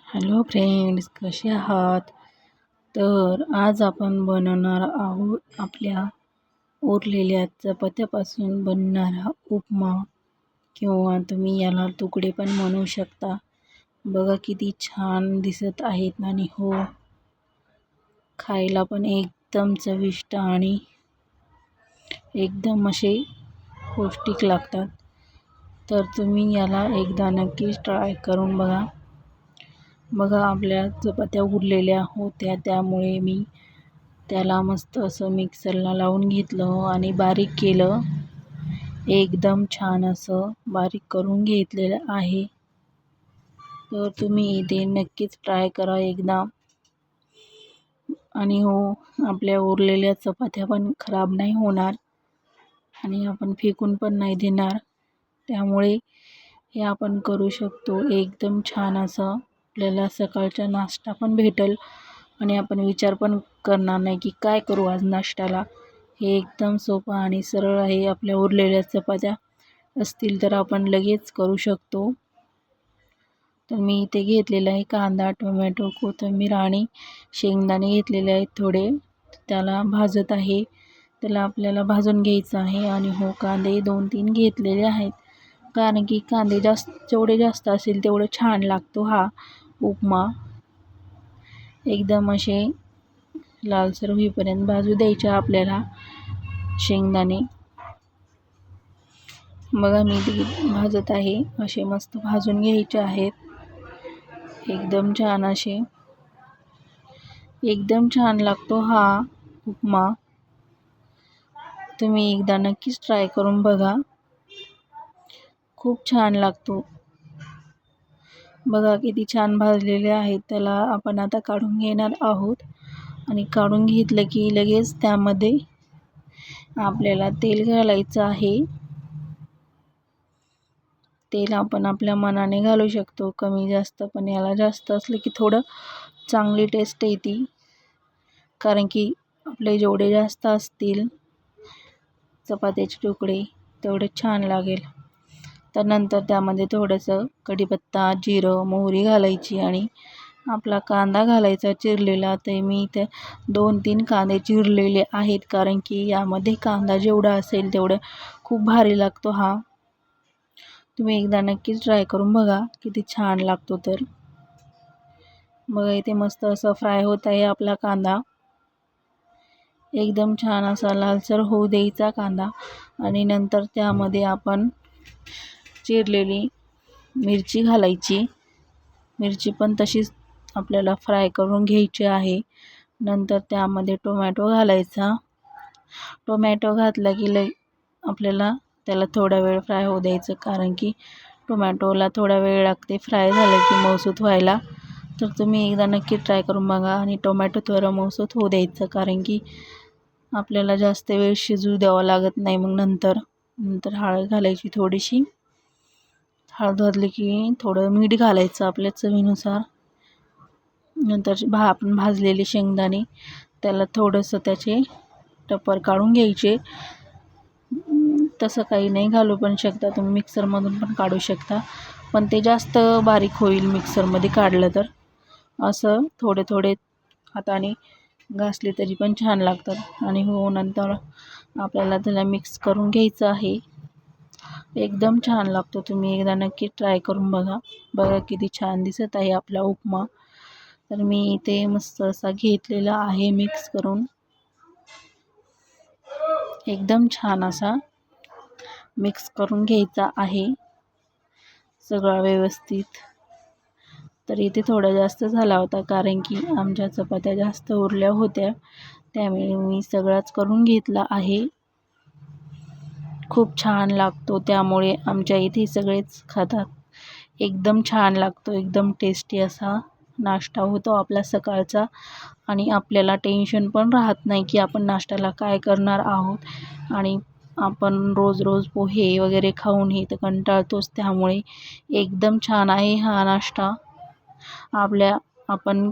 Hello friends, कसे आहात? तर आज आपण बनवणार आहोत आपल्या उरलेल्या चपात्यापासून बनणारा उपमा, किंवा तुम्ही याला तुकडे पण म्हणू शकता. बघा किती छान दिसत आहेत आणि हो, खायला पण एकदम चविष्ट आणि एकदम असे पौष्टिक लागतात. तर तुम्ही याला एकदा नक्कीच ट्राय करून बघा. आपल्या चपात्या उरलेल्या होत्या, त्यामुळे मी त्याला मस्त असं मिक्सरला लावून घेतलं आणि बारीक केलं. एकदम छान असं बारीक करून घेतलेलं आहे. तर तुम्ही इथे नक्कीच ट्राय करा एकदा. आणि हो, आपल्या उरलेल्या चपात्या पण खराब नाही होणार आणि आपण फेकून पण नाही देणार. त्यामुळे हे आपण करू शकतो. एकदम छान असं आपल्याला सकाळचा नाश्ता पण भेटेल आणि आपण विचार पण करणार नाही की काय करू आज नाश्त्याला. हे एकदम सोपं आणि सरळ आहे. आपल्या उरलेल्या चपात्या असतील तर आपण लगेच करू शकतो. तर मी इथे घेतलेला आहे कांदा, टोमॅटो, कोथिंबीर आणि शेंगदाणे घेतलेले आहेत थोडे. त्याला भाजत आहे. त्याला आपल्याला भाजून घ्यायचं आहे. आणि हो, कांदे 2-3 घेतलेले आहेत, कारण की कांदे जेवढे जास्त असेल तेवढं छान लागतो हा उपमा. एकदम असे लालसर होईपर्यंत भाजू द्यायचे आपल्याला शेंगदाणे. बघा मी ते भाजत आहे. असे मस्त भाजून घ्यायचे आहेत. एकदम छान असे. एकदम छान लागतो हा उपमा. तुम्ही एकदा नक्कीच ट्राय करून बघा. खूप छान लागतो. बघा किती छान भाजलेले आहेत. त्याला आपण आता काढून घेणार आहोत. आणि काढून घेतलं की लगेच त्यामध्ये आपल्याला तेल घालायचं आहे. तेल आपण आपल्या मनाने घालू शकतो, कमी जास्त. पण याला जास्त असलं की थोडं चांगली टेस्ट येते, कारण की आपले जेवढे जास्त असतील चपात्याचे तुकडे तेवढे छान लागेल. तर नंतर त्यामध्ये थोडंसं कढीपत्ता, जिरं, मोहरी घालायची आणि आपला कांदा घालायचा चिरलेला. तर मी इथे 2-3 कांदे चिरलेले आहेत, कारण की यामध्ये कांदा जेवढा असेल तेवढं खूप भारी लागतो हा. तुम्ही एकदा नक्कीच ट्राय करून बघा, किती छान लागतो. तर बघा इथे मस्त असं फ्राय होत आहे आपला कांदा. एकदम छान असा लालसर होऊ द्यायचा कांदा. आणि नंतर त्यामध्ये आपण चिरलेली मिरची घालायची. मिरची पण तशीच आपल्याला फ्राय करून घ्यायची आहे. नंतर त्यामध्ये टोमॅटो घालायचा. टोमॅटो घातला की आपल्याला त्याला थोडा वेळ फ्राय होऊ द्यायचं, कारण की टोमॅटोला थोडा वेळ लागते फ्राय झालं की मऊसूत व्हायला. तर तुम्ही एकदा नक्की ट्राय करून बघा. आणि टोमॅटो थोडं मऊसूत होऊ द्यायचं, कारण की आपल्याला जास्त वेळ शिजू द्यावं लागत नाही. मग नंतर हळद घालायची थोडीशी. हळद घातली की थोडं मीठ घालायचं आपल्या चवीनुसार. नंतर आपण भाजलेले शेंगदाणे त्याला थोडंसं त्याचे टपर काढून घ्यायचे. तसं काही नाही घालू पण शकता तुम्ही, मिक्सरमधून पण काढू शकता, पण ते जास्त बारीक होईल मिक्सरमध्ये काढलं तर. असं थोडे थोडे हाताने घासले तरी पण छान लागतात. आणि हो, नंतर आपल्याला त्याला मिक्स करून घ्यायचं आहे. एकदम छान लागतो. तुम्ही एकदा नक्की ट्राय करून बघा. बघा किती छान दिसत आहे आपला उपमा. तर मी इथे मस्त असा घेतलेला आहे मिक्स करून. एकदम छान असा मिक्स करून घ्यायचा आहे सगळं व्यवस्थित. तर इथे थोडा जास्त झाला होता, कारण की आमच्या चपात्या जास्त उरल्या होत्या, त्यामुळे मी सगळाच करून घेतला आहे. खूप छान लागतो, त्यामुळे आमच्या इथे सगळेच खातात. एकदम छान लागतो. एकदम टेस्टी असा नाश्ता होतो आपला सकाळचा. आणि आपल्याला टेन्शन पण राहत नाही की आपण नाश्त्याला काय करणार आहोत. आणि आपण रोज रोज पोहे वगैरे खाऊन हे तर कंटाळतोच, त्यामुळे एकदम छान आहे हा नाश्ता. आपण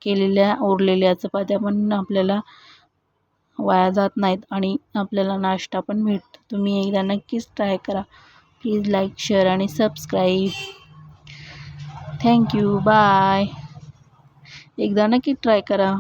केलेल्या उरलेल्या चपात्या पण आपल्याला वाया जात नाहीत आणि आपल्याला नाश्ता पण भेटतो. तुम्ही एकदा नक्कीच ट्राय करा. प्लीज लाईक, शेअर आणि सबस्क्राईब. Thank you bye. एकदा नक्की ट्राय करा.